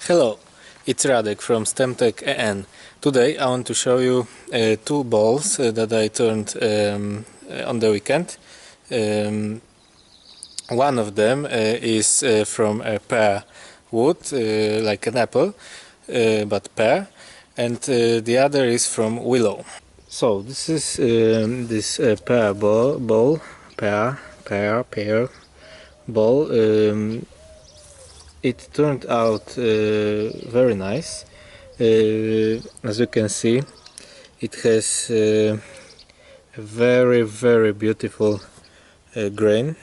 Hello, it's Radek from Stemtek.PL. Today I want to show you two balls that I turned on the weekend. One of them is from a pear wood, like an apple, but pear, and the other is from willow. So this is this pear ball, pear ball. It turned out very nice. As you can see, it has a very beautiful grain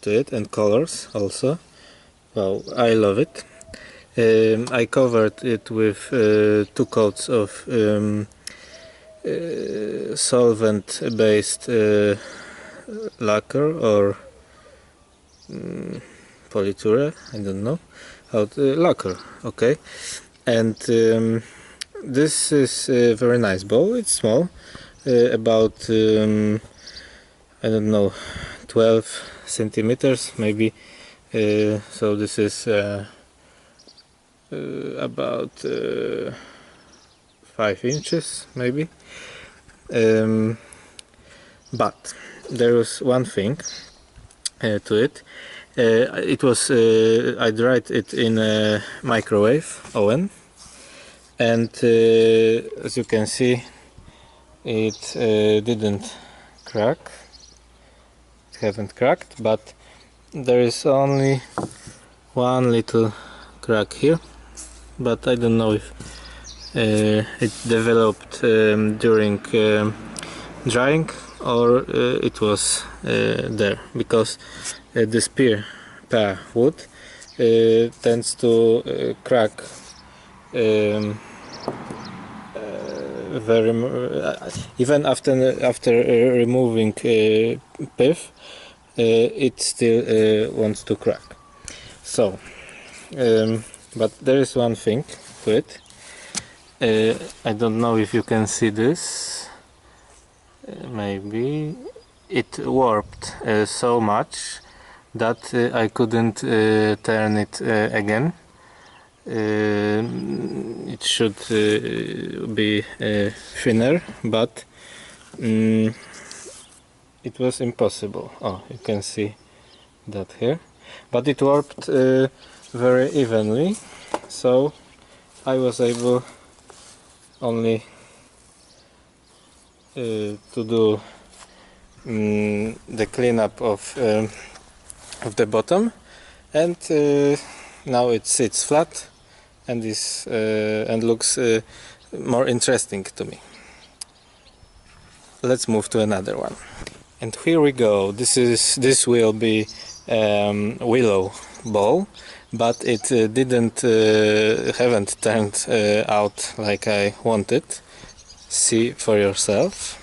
to it and colors also. Well, I love it. I covered it with 2 coats of solvent based lacquer or polyture, I don't know how to, lacquer, okay. And this is a very nice ball. It's small, about I don't know, 12 centimeters maybe, so this is about 5 inches maybe, but there was one thing to it. It was I dried it in a microwave oven, and as you can see, it didn't crack. It haven't cracked, but there is only one little crack here, but I don't know if it developed during drying or it was there, because this pear wood tends to crack very even after removing pith, it still wants to crack. So but there is one thing to it. I don't know if you can see this. Maybe it warped so much that I couldn't turn it again. It should be thinner, but it was impossible. Oh, you can see that here, but it warped very evenly, so I was able only to do the cleanup of the bottom, and now it sits flat and is and looks more interesting to me. Let's move to another one, and here we go. This will be willow ball, but it haven't turned out like I wanted. See for yourself.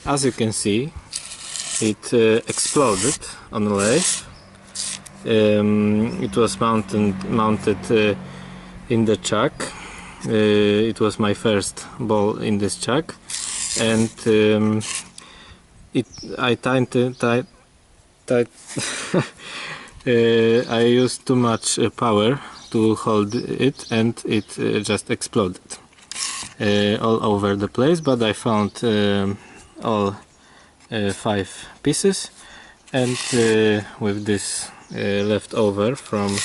As you can see, it exploded on the lathe. It was mounted in the chuck. It was my first ball in this chuck, and I used too much power to hold it, and it just exploded all over the place. But I found all 5 pieces, and with this leftover from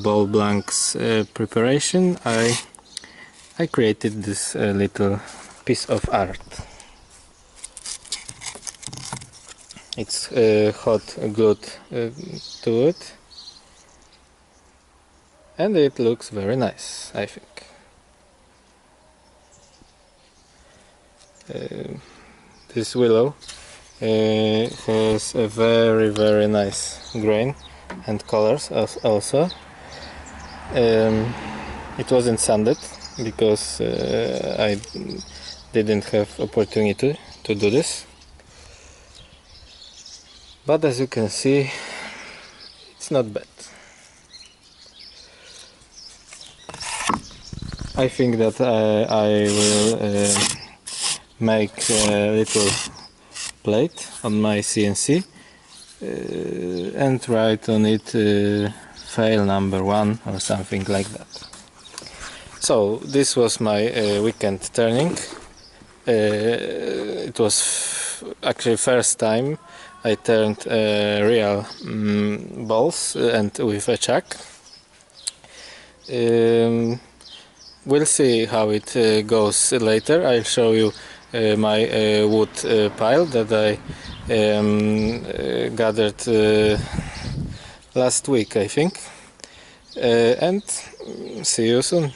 ball blanks preparation, I created this little piece of art. It's hot glued to it, and it looks very nice, I think. This willow has a very nice grain and colors also. It wasn't sanded because I didn't have opportunity to do this, but as you can see, it's not bad. I think that I will make a little plate on my CNC and write on it fail number 1 or something like that. So this was my weekend turning. It was actually first time I turned real balls and with a chuck. We'll see how it goes later. I'll show you my wood pile that I gathered last week, I think, and see you soon.